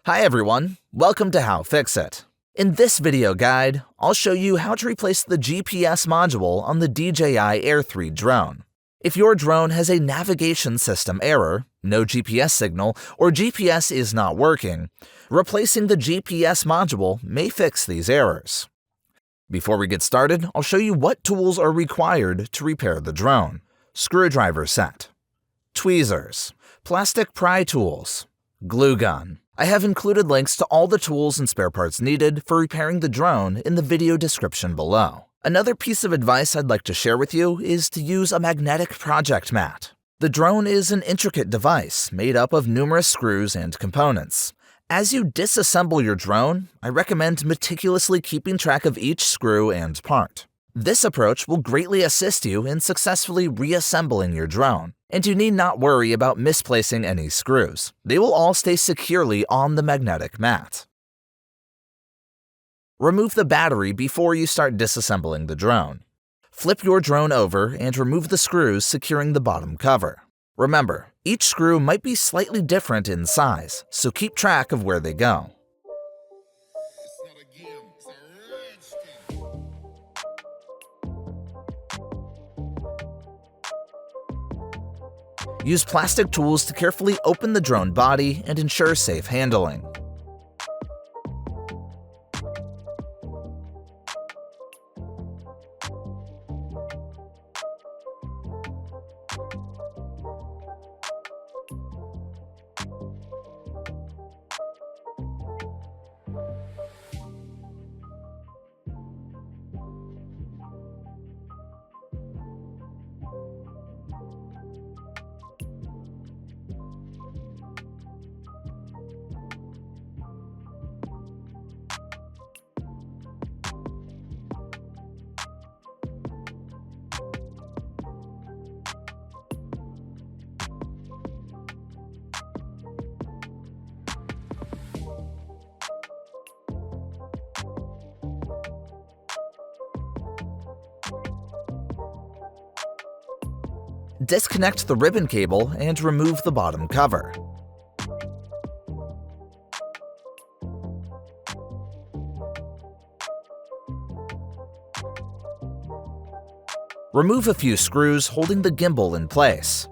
Hi everyone, welcome to How Fix It. In this video guide, I'll show you how to replace the GPS module on the DJI Air 3 drone. If your drone has a navigation system error, no GPS signal, or GPS is not working, replacing the GPS module may fix these errors. Before we get started, I'll show you what tools are required to repair the drone. Screwdriver set, tweezers, plastic pry tools, glue gun. I have included links to all the tools and spare parts needed for repairing the drone in the video description below. Another piece of advice I'd like to share with you is to use a magnetic project mat. The drone is an intricate device made up of numerous screws and components. As you disassemble your drone, I recommend meticulously keeping track of each screw and part. This approach will greatly assist you in successfully reassembling your drone, and you need not worry about misplacing any screws. They will all stay securely on the magnetic mat. Remove the battery before you start disassembling the drone. Flip your drone over and remove the screws securing the bottom cover. Remember, each screw might be slightly different in size, so keep track of where they go. Use plastic tools to carefully open the drone body and ensure safe handling. Disconnect the ribbon cable and remove the bottom cover. Remove a few screws holding the gimbal in place.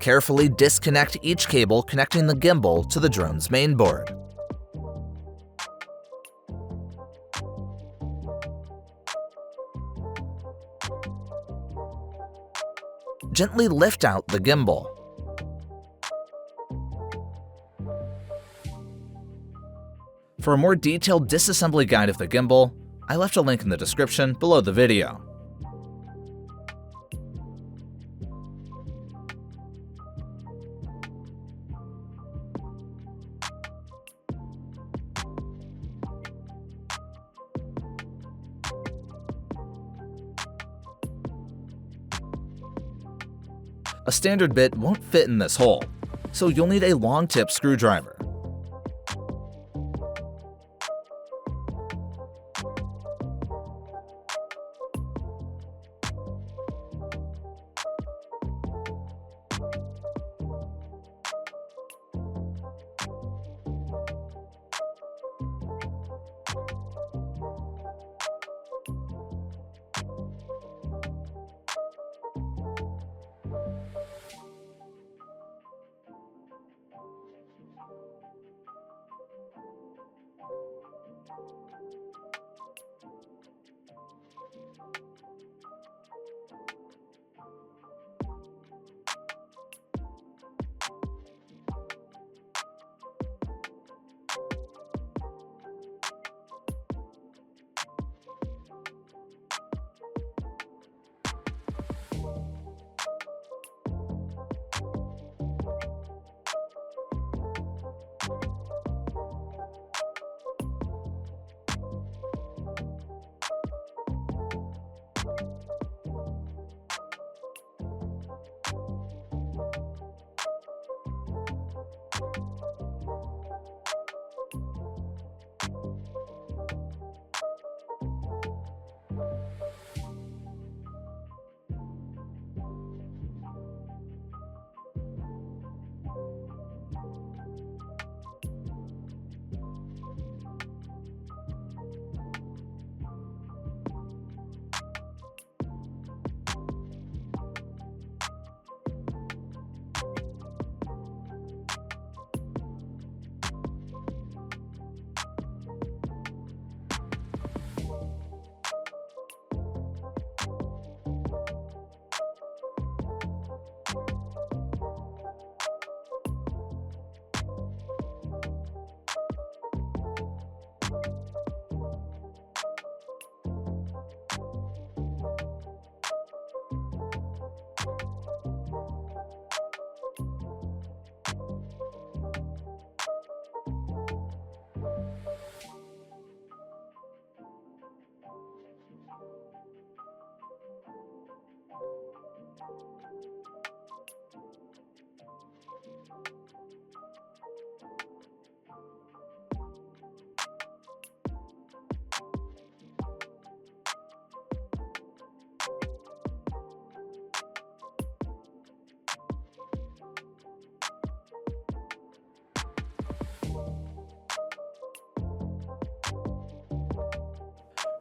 Carefully disconnect each cable connecting the gimbal to the drone's mainboard. Gently lift out the gimbal. For a more detailed disassembly guide of the gimbal, I left a link in the description below the video. A standard bit won't fit in this hole, so you'll need a long tip screwdriver.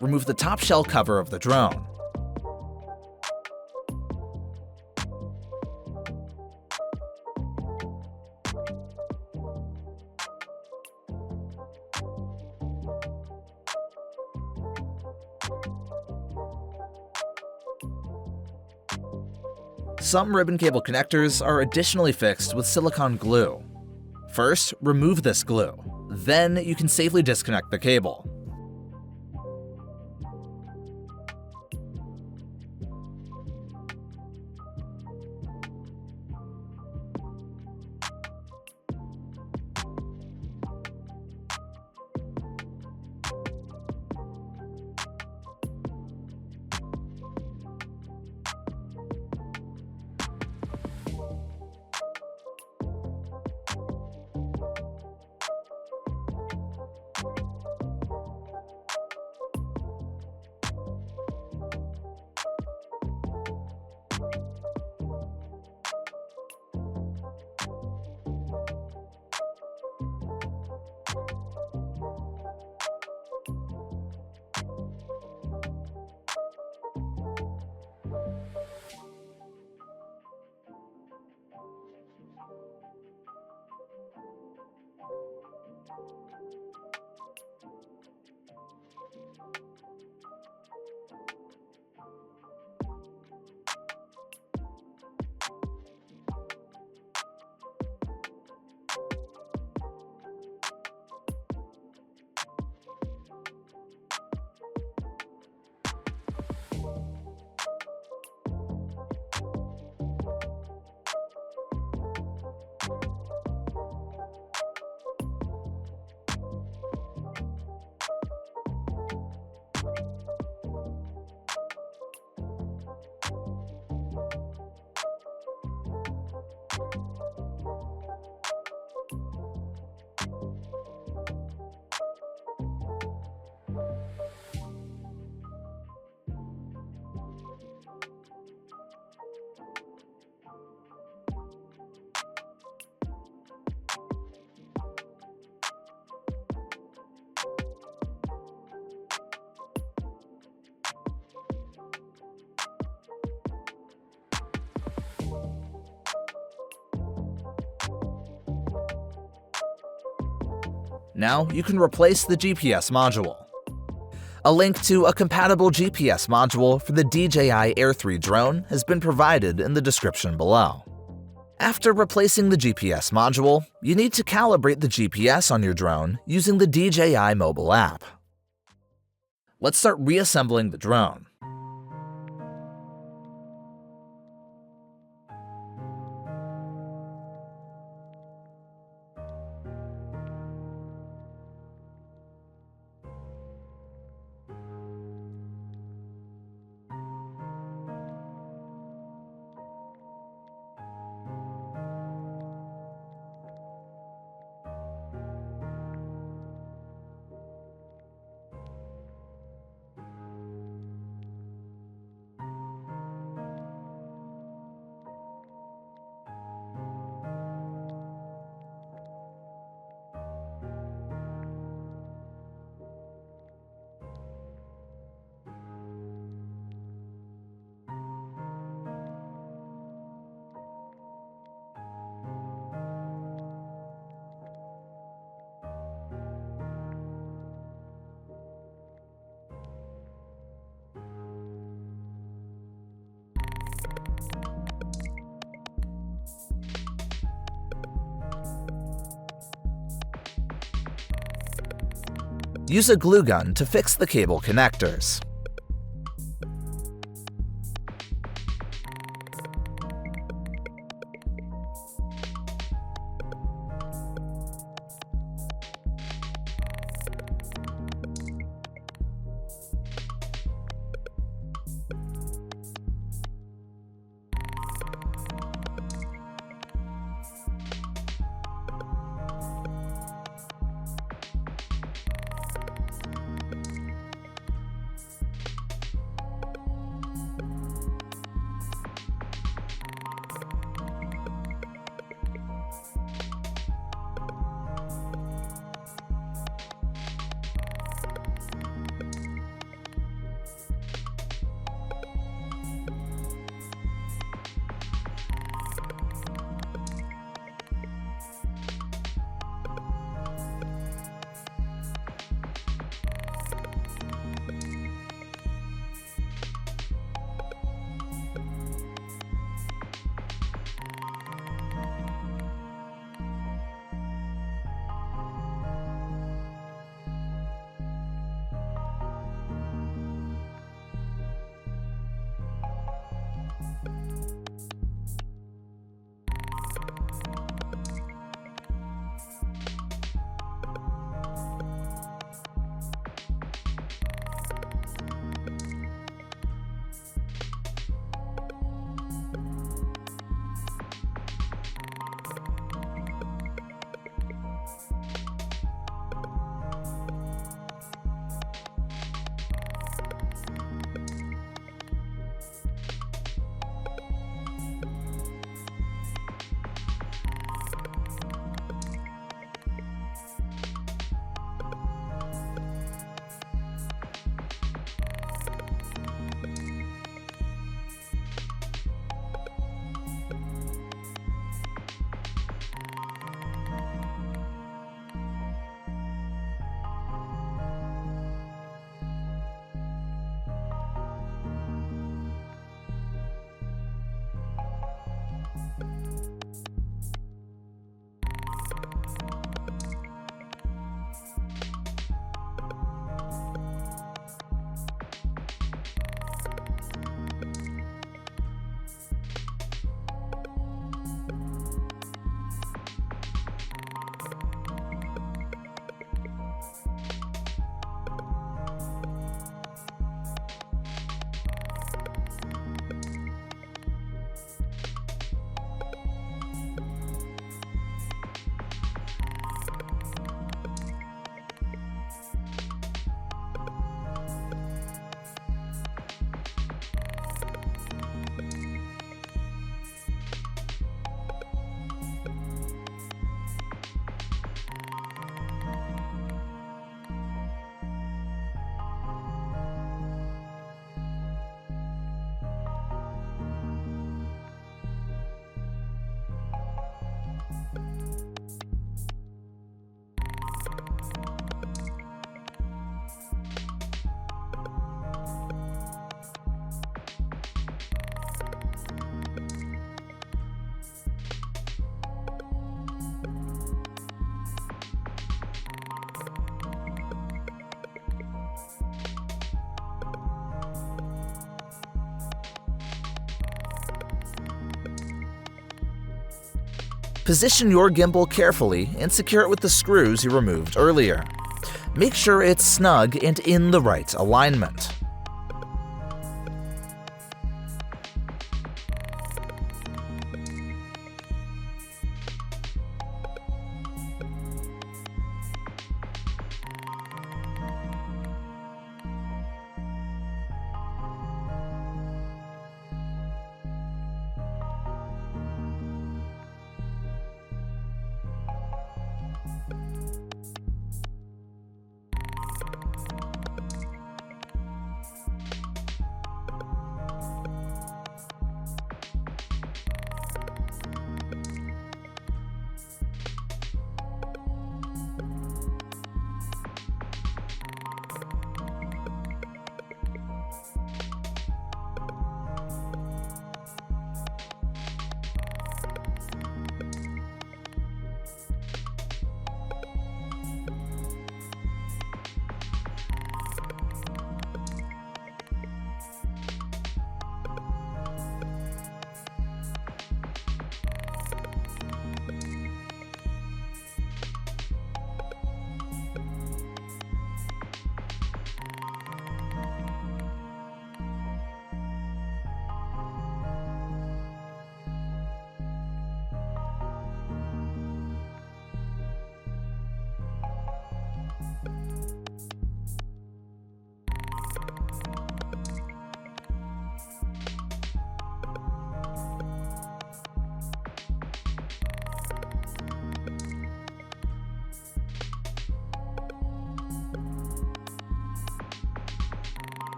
remove the top shell cover of the drone. Some ribbon cable connectors are additionally fixed with silicone glue. First, remove this glue. Then you can safely disconnect the cable. Now you can replace the GPS module. A link to a compatible GPS module for the DJI Air 3 drone has been provided in the description below. After replacing the GPS module, you need to calibrate the GPS on your drone using the DJI mobile app. Let's start reassembling the drone. Use a glue gun to fix the cable connectors. Position your gimbal carefully and secure it with the screws you removed earlier. Make sure it's snug and in the right alignment.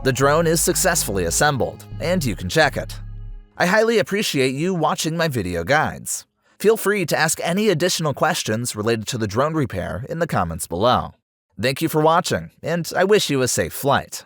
The drone is successfully assembled, and you can check it. I highly appreciate you watching my video guides. Feel free to ask any additional questions related to the drone repair in the comments below. Thank you for watching, and I wish you a safe flight.